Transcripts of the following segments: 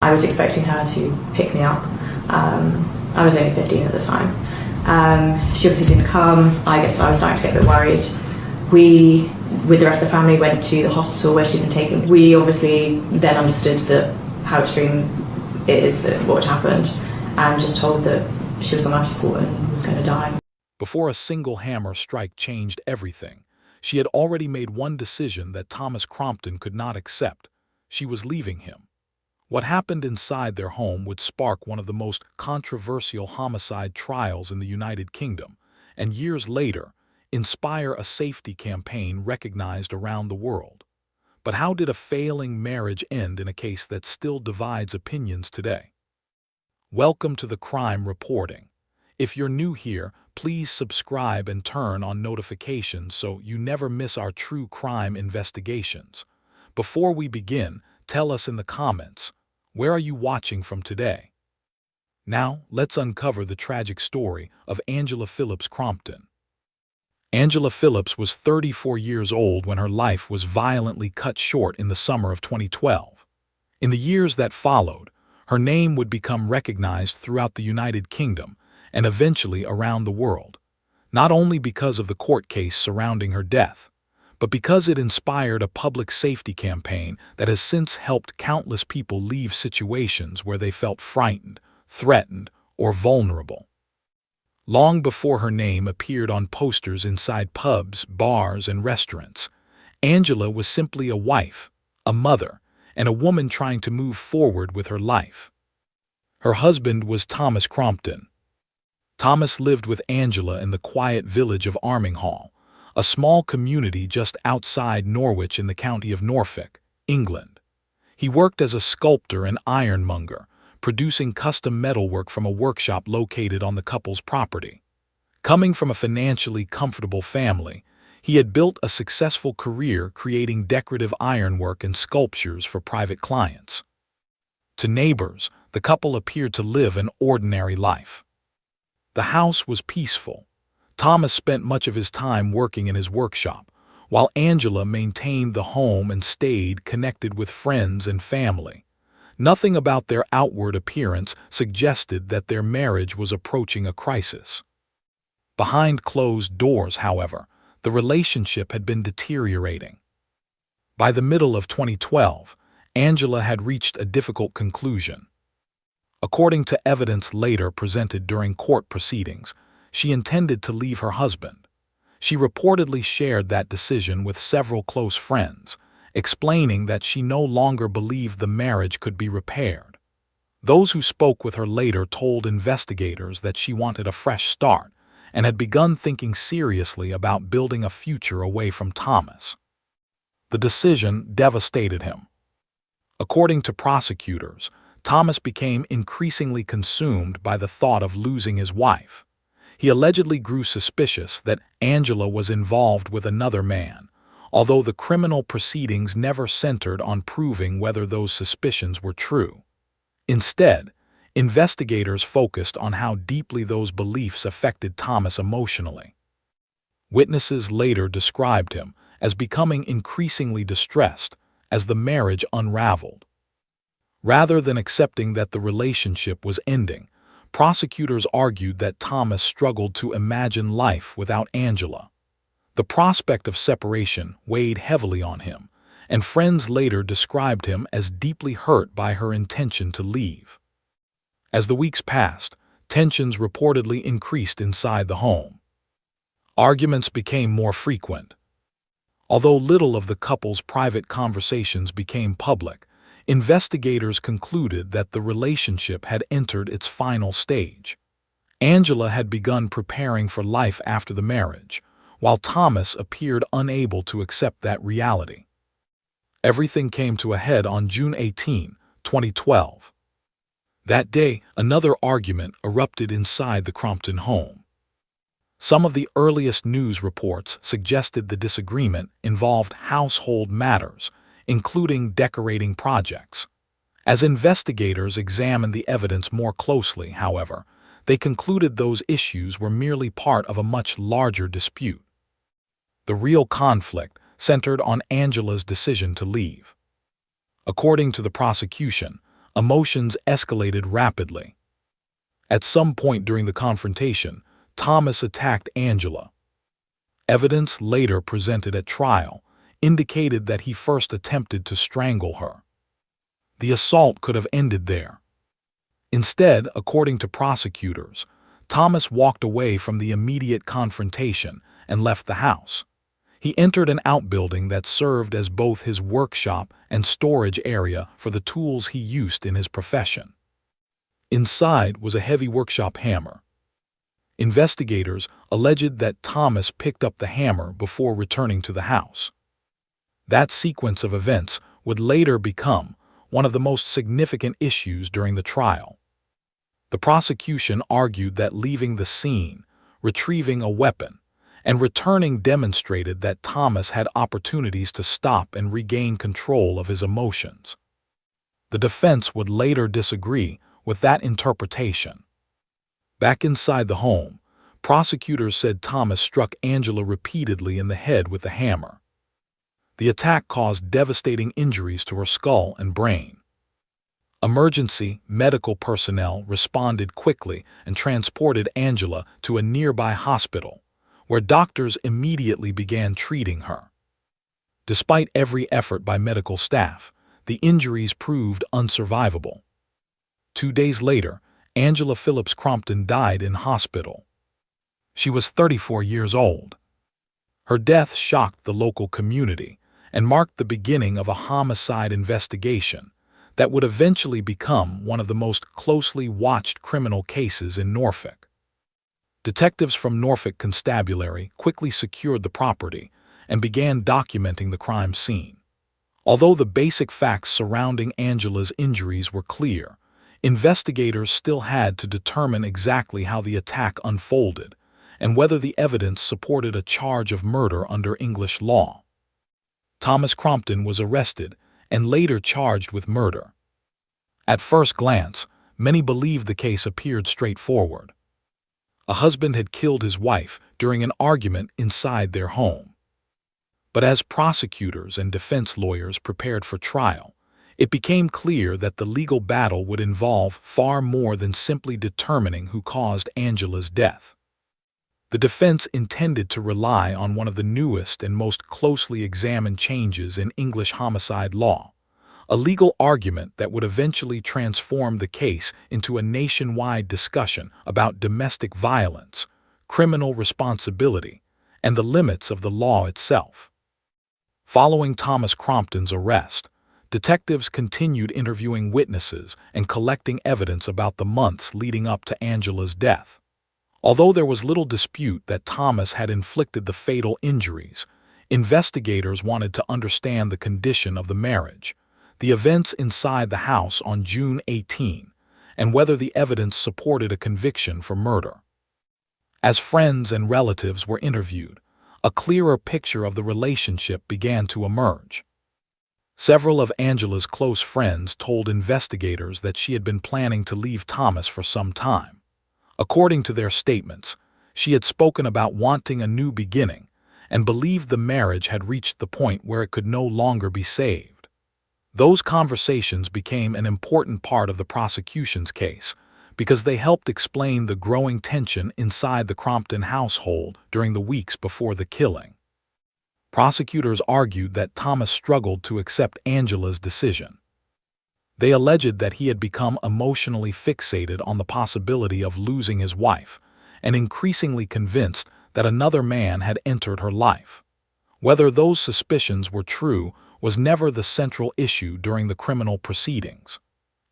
I was expecting her to pick me up. I was only 15 at the time. She obviously didn't come. I guess I was starting to get a bit worried. We, with the rest of the family, went to the hospital where she'd been taken. We obviously then understood how extreme it is, that what had happened, and just told that she was on life support and was going to die. Before a single hammer strike changed everything, she had already made one decision that Thomas Crompton could not accept. She was leaving him. What happened inside their home would spark one of the most controversial homicide trials in the United Kingdom, and years later, inspire a safety campaign recognized around the world. But how did a failing marriage end in a case that still divides opinions today? Welcome to the Crime Reporting. If you're new here, please subscribe and turn on notifications so you never miss our true crime investigations. Before we begin, tell us in the comments, where are you watching from today? Now, let's uncover the tragic story of Angela Phillips Crompton. Angela Phillips was 34 years old when her life was violently cut short in the summer of 2012. In the years that followed, her name would become recognized throughout the United Kingdom and eventually around the world, not only because of the court case surrounding her death, but because it inspired a public safety campaign that has since helped countless people leave situations where they felt frightened, threatened, or vulnerable. Long before her name appeared on posters inside pubs, bars, and restaurants, Angela was simply a wife, a mother, and a woman trying to move forward with her life. Her husband was Thomas Crompton. Thomas lived with Angela in the quiet village of Arminghall, a small community just outside Norwich in the county of Norfolk, England. He worked as a sculptor and ironmonger, producing custom metalwork from a workshop located on the couple's property. Coming from a financially comfortable family, he had built a successful career creating decorative ironwork and sculptures for private clients. To neighbors, the couple appeared to live an ordinary life. The house was peaceful. Thomas spent much of his time working in his workshop, while Angela maintained the home and stayed connected with friends and family. Nothing about their outward appearance suggested that their marriage was approaching a crisis. Behind closed doors, however, the relationship had been deteriorating. By the middle of 2012, Angela had reached a difficult conclusion. According to evidence later presented during court proceedings, she intended to leave her husband. She reportedly shared that decision with several close friends, explaining that she no longer believed the marriage could be repaired. Those who spoke with her later told investigators that she wanted a fresh start and had begun thinking seriously about building a future away from Thomas. The decision devastated him. According to prosecutors, Thomas became increasingly consumed by the thought of losing his wife. He allegedly grew suspicious that Angela was involved with another man, although the criminal proceedings never centered on proving whether those suspicions were true. Instead, investigators focused on how deeply those beliefs affected Thomas emotionally. Witnesses later described him as becoming increasingly distressed as the marriage unraveled. Rather than accepting that the relationship was ending, prosecutors argued that Thomas struggled to imagine life without Angela. The prospect of separation weighed heavily on him, and friends later described him as deeply hurt by her intention to leave. As the weeks passed, tensions reportedly increased inside the home. Arguments became more frequent. Although little of the couple's private conversations became public, investigators concluded that the relationship had entered its final stage. Angela had begun preparing for life after the marriage, while Thomas appeared unable to accept that reality. Everything came to a head on June 18, 2012. That day, another argument erupted inside the Crompton home. Some of the earliest news reports suggested the disagreement involved household matters, including decorating projects. As investigators examined the evidence more closely, however, they concluded those issues were merely part of a much larger dispute. The real conflict centered on Angela's decision to leave. According to the prosecution, Emotions escalated rapidly. At some point during the confrontation, Thomas attacked Angela. Evidence later presented at trial indicated that he first attempted to strangle her. The assault could have ended there. Instead, according to prosecutors, Thomas walked away from the immediate confrontation and left the house. He entered an outbuilding that served as both his workshop and storage area for the tools he used in his profession. Inside was a heavy workshop hammer. Investigators alleged that Thomas picked up the hammer before returning to the house. That sequence of events would later become one of the most significant issues during the trial. The prosecution argued that leaving the scene, retrieving a weapon, and returning demonstrated that Thomas had opportunities to stop and regain control of his emotions. The defense would later disagree with that interpretation. Back inside the home, prosecutors said Thomas struck Angela repeatedly in the head with a hammer. The attack caused devastating injuries to her skull and brain. Emergency medical personnel responded quickly and transported Angela to a nearby hospital, where doctors immediately began treating her. Despite every effort by medical staff, the injuries proved unsurvivable. 2 days later, Angela Phillips Crompton died in hospital. She was 34 years old. Her death shocked the local community and marked the beginning of a homicide investigation that would eventually become one of the most closely watched criminal cases in Norfolk. Detectives from Norfolk Constabulary quickly secured the property and began documenting the crime scene. Although the basic facts surrounding Angela's injuries were clear, investigators still had to determine exactly how the attack unfolded and whether the evidence supported a charge of murder under English law. Thomas Crompton was arrested and later charged with murder. At first glance, many believed the case appeared straightforward. A husband had killed his wife during an argument inside their home. But as prosecutors and defense lawyers prepared for trial, it became clear that the legal battle would involve far more than simply determining who caused Angela's death. The defense intended to rely on one of the newest and most closely examined changes in English homicide law, a legal argument that would eventually transform the case into a nationwide discussion about domestic violence, criminal responsibility, and the limits of the law itself. Following Thomas Crompton's arrest, detectives continued interviewing witnesses and collecting evidence about the months leading up to Angela's death. Although there was little dispute that Thomas had inflicted the fatal injuries, investigators wanted to understand the condition of the marriage, the events inside the house on June 18, and whether the evidence supported a conviction for murder. As friends and relatives were interviewed, a clearer picture of the relationship began to emerge. Several of Angela's close friends told investigators that she had been planning to leave Thomas for some time. According to their statements, she had spoken about wanting a new beginning and believed the marriage had reached the point where it could no longer be saved. Those conversations became an important part of the prosecution's case because they helped explain the growing tension inside the Crompton household during the weeks before the killing. Prosecutors argued that Thomas struggled to accept Angela's decision. They alleged that he had become emotionally fixated on the possibility of losing his wife and increasingly convinced that another man had entered her life. Whether those suspicions were true was never the central issue during the criminal proceedings.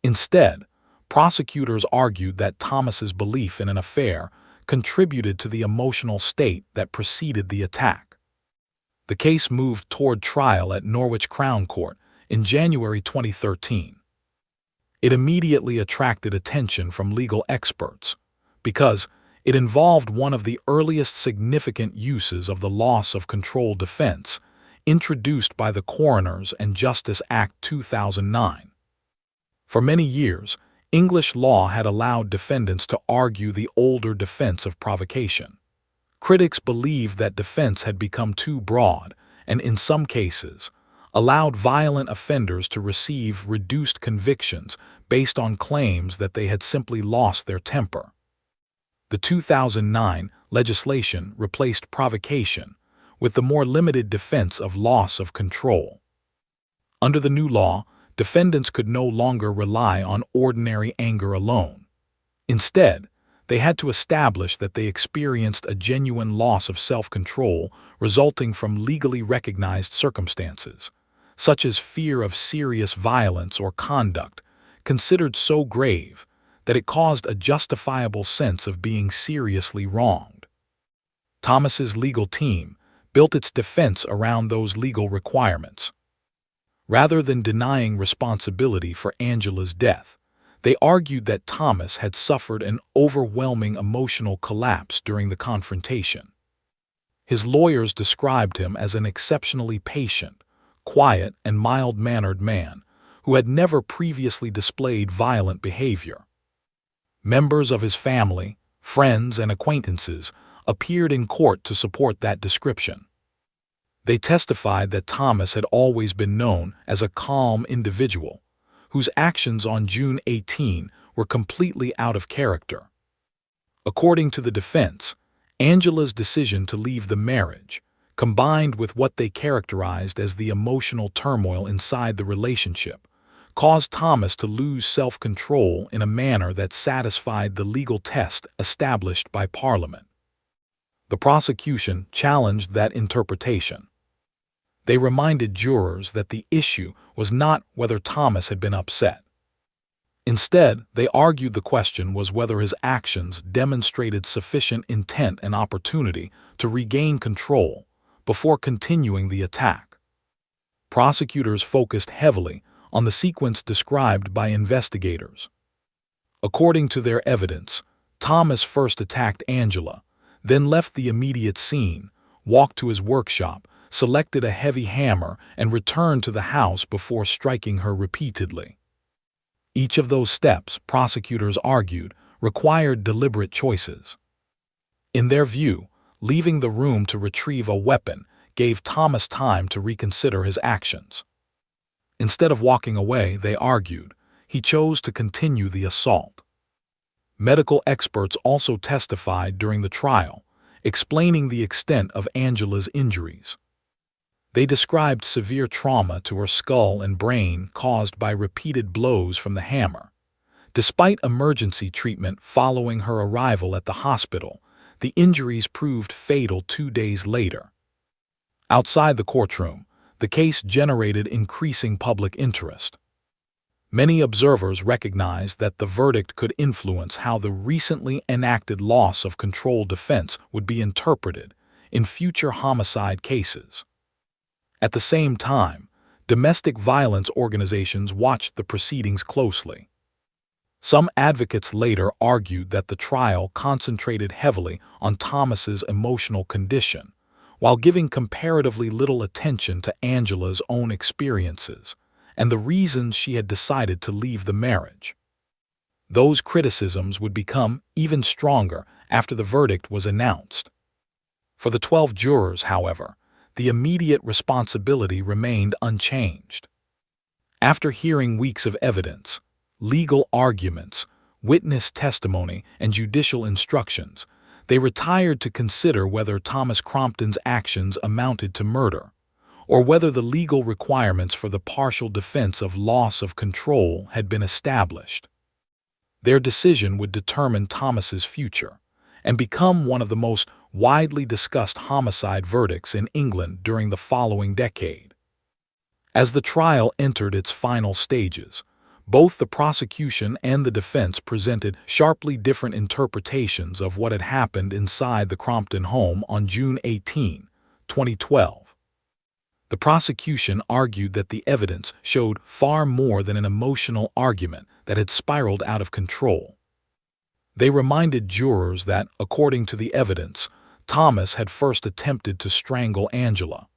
Instead, prosecutors argued that Thomas's belief in an affair contributed to the emotional state that preceded the attack. The case moved toward trial at Norwich Crown Court in January 2013. It immediately attracted attention from legal experts because it involved one of the earliest significant uses of the loss of control defense introduced by the Coroners and Justice Act 2009. For many years, English law had allowed defendants to argue the older defense of provocation. Critics believed that defense had become too broad and, in some cases, allowed violent offenders to receive reduced convictions based on claims that they had simply lost their temper. The 2009 legislation replaced provocation with the more limited defense of loss of control. Under the new law, defendants could no longer rely on ordinary anger alone. Instead, they had to establish that they experienced a genuine loss of self-control resulting from legally recognized circumstances, such as fear of serious violence or conduct considered so grave that it caused a justifiable sense of being seriously wronged. Thomas's legal team built its defense around those legal requirements. Rather than denying responsibility for Angela's death, they argued that Thomas had suffered an overwhelming emotional collapse during the confrontation. His lawyers described him as an exceptionally patient, quiet, and mild-mannered man who had never previously displayed violent behavior. Members of his family, friends, and acquaintances appeared in court to support that description. They testified that Thomas had always been known as a calm individual, whose actions on June 18 were completely out of character. According to the defense, Angela's decision to leave the marriage, combined with what they characterized as the emotional turmoil inside the relationship, caused Thomas to lose self-control in a manner that satisfied the legal test established by Parliament. The prosecution challenged that interpretation. They reminded jurors that the issue was not whether Thomas had been upset. Instead, they argued the question was whether his actions demonstrated sufficient intent and opportunity to regain control before continuing the attack. Prosecutors focused heavily on the sequence described by investigators. According to their evidence, Thomas first attacked Angela, then left the immediate scene, walked to his workshop, selected a heavy hammer, and returned to the house before striking her repeatedly. Each of those steps, prosecutors argued, required deliberate choices. In their view, leaving the room to retrieve a weapon gave Thomas time to reconsider his actions. Instead of walking away, they argued, he chose to continue the assault. Medical experts also testified during the trial, explaining the extent of Angela's injuries. They described severe trauma to her skull and brain caused by repeated blows from the hammer. Despite emergency treatment following her arrival at the hospital, the injuries proved fatal 2 days later. Outside the courtroom, the case generated increasing public interest. Many observers recognized that the verdict could influence how the recently enacted loss of control defense would be interpreted in future homicide cases. At the same time, domestic violence organizations watched the proceedings closely. Some advocates later argued that the trial concentrated heavily on Thomas's emotional condition, while giving comparatively little attention to Angela's own experiences and the reasons she had decided to leave the marriage. Those criticisms would become even stronger after the verdict was announced. For the 12 jurors, however, the immediate responsibility remained unchanged. After hearing weeks of evidence, legal arguments, witness testimony, and judicial instructions, they retired to consider whether Thomas Crompton's actions amounted to murder, or whether the legal requirements for the partial defense of loss of control had been established. Their decision would determine Thomas's future and become one of the most widely discussed homicide verdicts in England during the following decade. As the trial entered its final stages, both the prosecution and the defense presented sharply different interpretations of what had happened inside the Crompton home on June 18, 2012. The prosecution argued that the evidence showed far more than an emotional argument that had spiraled out of control. They reminded jurors that, according to the evidence, Thomas had first attempted to strangle Angela.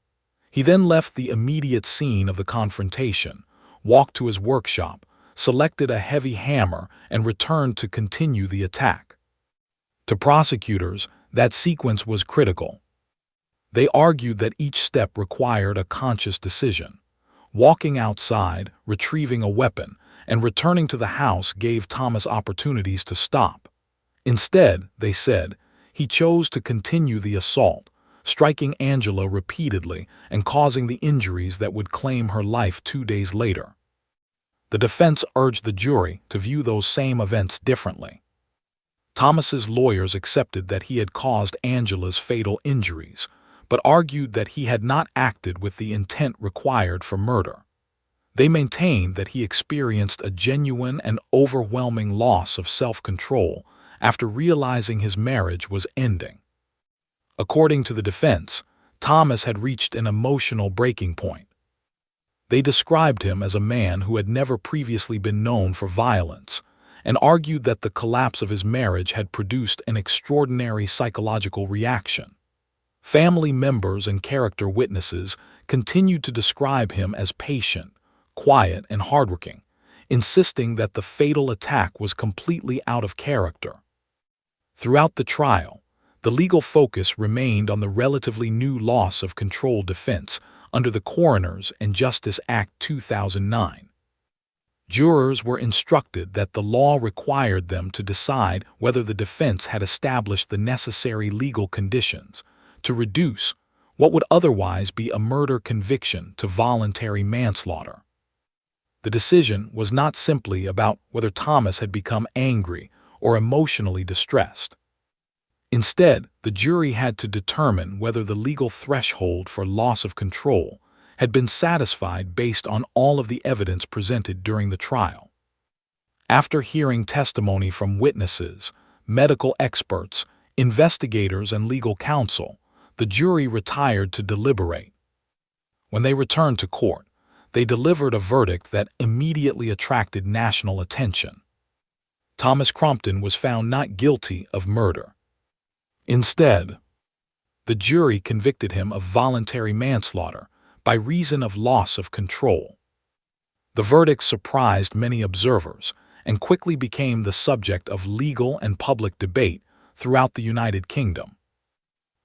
He then left the immediate scene of the confrontation, walked to his workshop, selected a heavy hammer, and returned to continue the attack. To prosecutors, that sequence was critical. They argued that each step required a conscious decision, Walking outside, retrieving a weapon, and returning to the house gave Thomas opportunities to stop. Instead, they said, he chose to continue the assault, striking Angela repeatedly and causing the injuries that would claim her life 2 days later. The defense urged the jury to view those same events differently. Thomas's lawyers accepted that he had caused Angela's fatal injuries, but argued that he had not acted with the intent required for murder. They maintained that he experienced a genuine and overwhelming loss of self-control after realizing his marriage was ending. According to the defense, Thomas had reached an emotional breaking point. They described him as a man who had never previously been known for violence, and argued that the collapse of his marriage had produced an extraordinary psychological reaction. Family members and character witnesses continued to describe him as patient, quiet, and hardworking, insisting that the fatal attack was completely out of character. Throughout the trial, the legal focus remained on the relatively new loss of control defense under the Coroners and Justice Act 2009. Jurors were instructed that the law required them to decide whether the defense had established the necessary legal conditions to reduce what would otherwise be a murder conviction to voluntary manslaughter. The decision was not simply about whether Thomas had become angry or emotionally distressed. Instead, the jury had to determine whether the legal threshold for loss of control had been satisfied based on all of the evidence presented during the trial. After hearing testimony from witnesses, medical experts, investigators, and legal counsel, the jury retired to deliberate. When they returned to court, they delivered a verdict that immediately attracted national attention. Thomas Crompton was found not guilty of murder. Instead, the jury convicted him of voluntary manslaughter by reason of loss of control. The verdict surprised many observers and quickly became the subject of legal and public debate throughout the United Kingdom.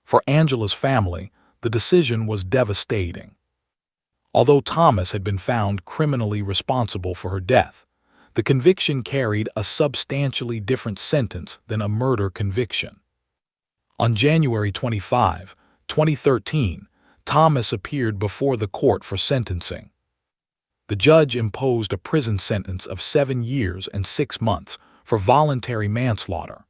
For Angela's family, the decision was devastating. Although Thomas had been found criminally responsible for her death, the conviction carried a substantially different sentence than a murder conviction. On January 25, 2013, Thomas appeared before the court for sentencing. The judge imposed a prison sentence of 7 years and 6 months for voluntary manslaughter.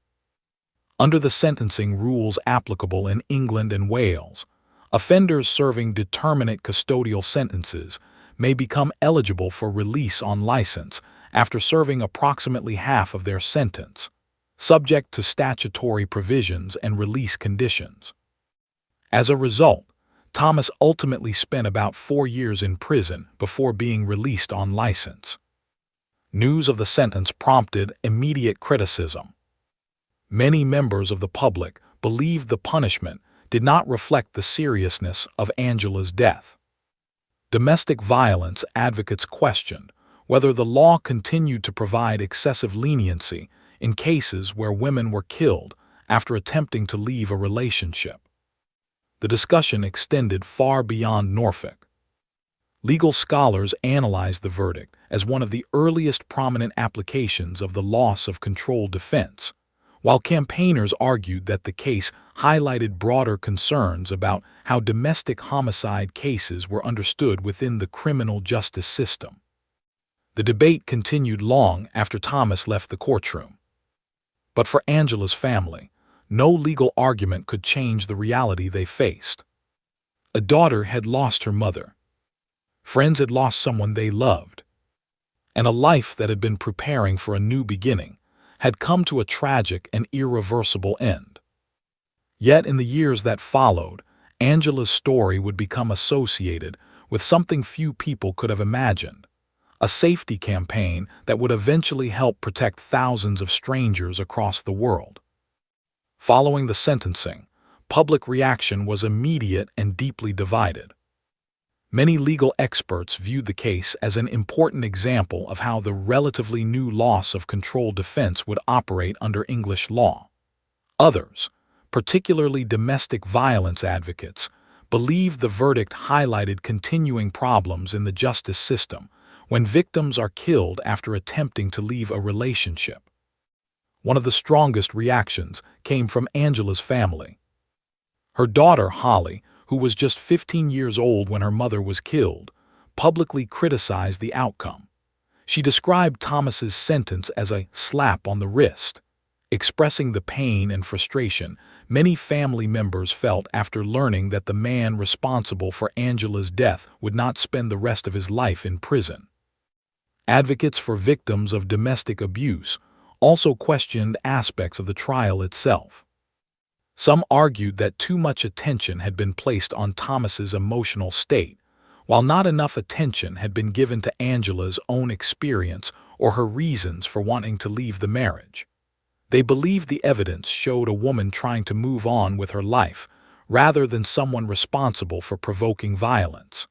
Under the sentencing rules applicable in England and Wales, offenders serving determinate custodial sentences may become eligible for release on license after serving approximately half of their sentence, subject to statutory provisions and release conditions. As a result, Thomas ultimately spent about 4 years in prison before being released on license. News of the sentence prompted immediate criticism. Many members of the public believed the punishment did not reflect the seriousness of Angela's death. Domestic violence advocates questioned whether the law continued to provide excessive leniency in cases where women were killed after attempting to leave a relationship. The discussion extended far beyond Norfolk. Legal scholars analyzed the verdict as one of the earliest prominent applications of the loss of control defense, while campaigners argued that the case highlighted broader concerns about how domestic homicide cases were understood within the criminal justice system. The debate continued long after Thomas left the courtroom. But for Angela's family, no legal argument could change the reality they faced. A daughter had lost her mother. Friends had lost someone they loved. And a life that had been preparing for a new beginning had come to a tragic and irreversible end. Yet in the years that followed, Angela's story would become associated with something few people could have imagined: a safety campaign that would eventually help protect thousands of strangers across the world. Following the sentencing, public reaction was immediate and deeply divided. Many legal experts viewed the case as an important example of how the relatively new loss of control defense would operate under English law. Others, particularly domestic violence advocates, believed the verdict highlighted continuing problems in the justice system when victims are killed after attempting to leave a relationship. One of the strongest reactions came from Angela's family. Her daughter, Holly, who was just 15 years old when her mother was killed, publicly criticized the outcome. She described Thomas's sentence as a slap on the wrist, expressing the pain and frustration many family members felt after learning that the man responsible for Angela's death would not spend the rest of his life in prison. Advocates for victims of domestic abuse also questioned aspects of the trial itself. Some argued that too much attention had been placed on Thomas's emotional state, while not enough attention had been given to Angela's own experience or her reasons for wanting to leave the marriage. They believed the evidence showed a woman trying to move on with her life, rather than someone responsible for provoking violence.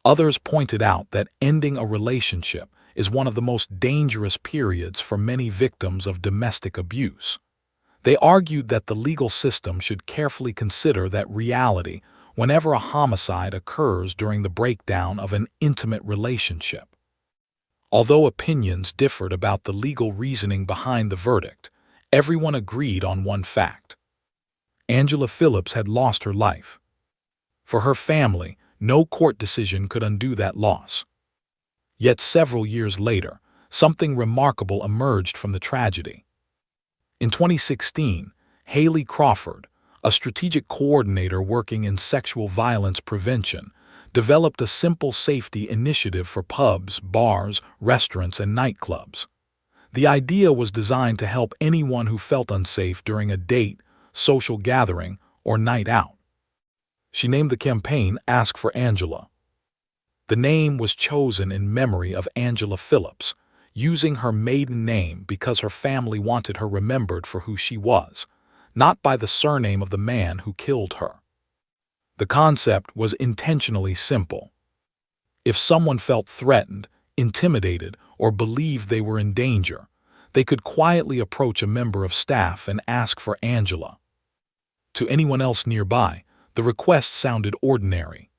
Others pointed out that ending a relationship is one of the most dangerous periods for many victims of domestic abuse. They argued that the legal system should carefully consider that reality whenever a homicide occurs during the breakdown of an intimate relationship. Although opinions differed about the legal reasoning behind the verdict, everyone agreed on one fact. Angela Phillips had lost her life. For her family, no court decision could undo that loss. Yet several years later, something remarkable emerged from the tragedy. In 2016, Haley Crawford, a strategic coordinator working in sexual violence prevention, developed a simple safety initiative for pubs, bars, restaurants, and nightclubs. The idea was designed to help anyone who felt unsafe during a date, social gathering, or night out. She named the campaign Ask for Angela. The name was chosen in memory of Angela Phillips, using her maiden name because her family wanted her remembered for who she was, not by the surname of the man who killed her. The concept was intentionally simple. If someone felt threatened, intimidated, or believed they were in danger, they could quietly approach a member of staff and ask for Angela. To anyone else nearby, the request sounded ordinary.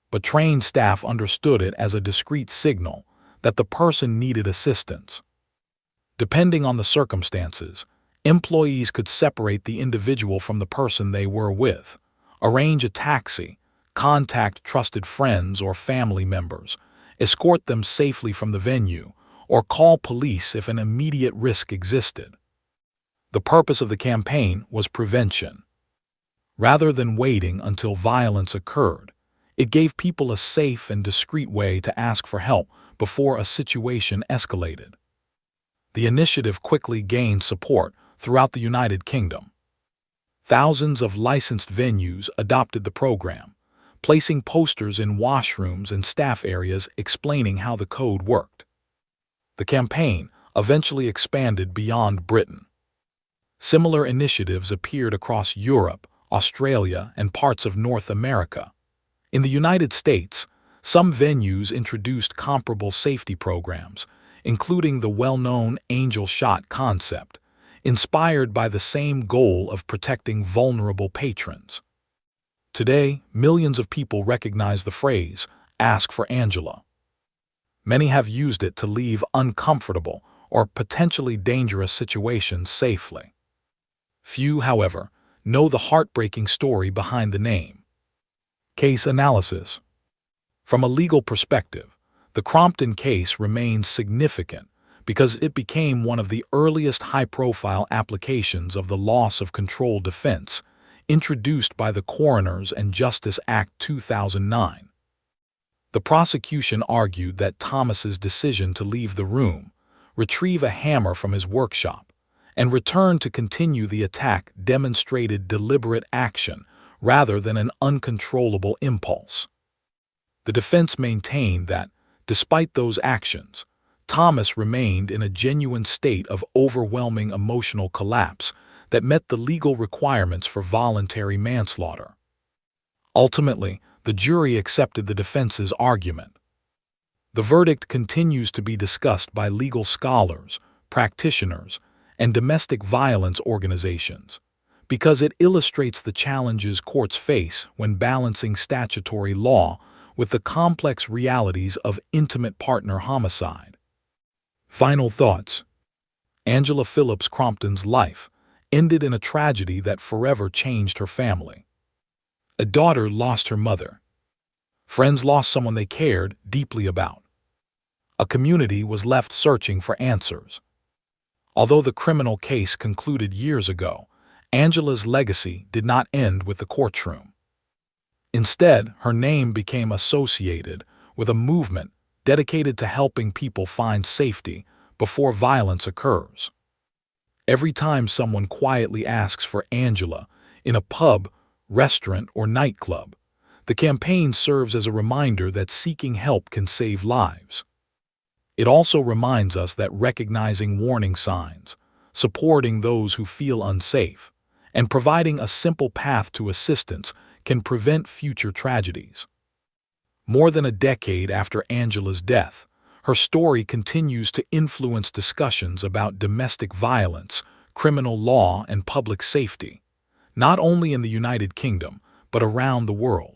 But trained staff understood it as a discreet signal that the person needed assistance. Depending on the circumstances, employees could separate the individual from the person they were with, arrange a taxi, contact trusted friends or family members, escort them safely from the venue, or call police if an immediate risk existed. The purpose of the campaign was prevention. Rather than waiting until violence occurred, it gave people a safe and discreet way to ask for help before a situation escalated. The initiative quickly gained support throughout the United Kingdom. Thousands of licensed venues adopted the program, placing posters in washrooms and staff areas explaining how the code worked. The campaign eventually expanded beyond Britain. Similar initiatives appeared across Europe, Australia, and parts of North America. In the United States, some venues introduced comparable safety programs, including the well-known Angel Shot concept, inspired by the same goal of protecting vulnerable patrons. Today, millions of people recognize the phrase, "Ask for Angela." Many have used it to leave uncomfortable or potentially dangerous situations safely. Few, however, know the heartbreaking story behind the name. Case analysis. From a legal perspective, the Crompton case remains significant because it became one of the earliest high-profile applications of the loss of control defense introduced by the Coroners and Justice Act 2009. The prosecution argued that Thomas's decision to leave the room, retrieve a hammer from his workshop, and return to continue the attack demonstrated deliberate action rather than an uncontrollable impulse. The defense maintained that, despite those actions, Thomas remained in a genuine state of overwhelming emotional collapse that met the legal requirements for voluntary manslaughter. Ultimately, the jury accepted the defense's argument. The verdict continues to be discussed by legal scholars, practitioners, and domestic violence organizations, because it illustrates the challenges courts face when balancing statutory law with the complex realities of intimate partner homicide. Final thoughts. Angela Phillips Crompton's life ended in a tragedy that forever changed her family. A daughter lost her mother. Friends lost someone they cared deeply about. A community was left searching for answers. Although the criminal case concluded years ago, Angela's legacy did not end with the courtroom. Instead, her name became associated with a movement dedicated to helping people find safety before violence occurs. Every time someone quietly asks for Angela in a pub, restaurant, or nightclub, the campaign serves as a reminder that seeking help can save lives. It also reminds us that recognizing warning signs, supporting those who feel unsafe, and providing a simple path to assistance can prevent future tragedies. More than a decade after Angela's death, her story continues to influence discussions about domestic violence, criminal law, and public safety, not only in the United Kingdom, but around the world.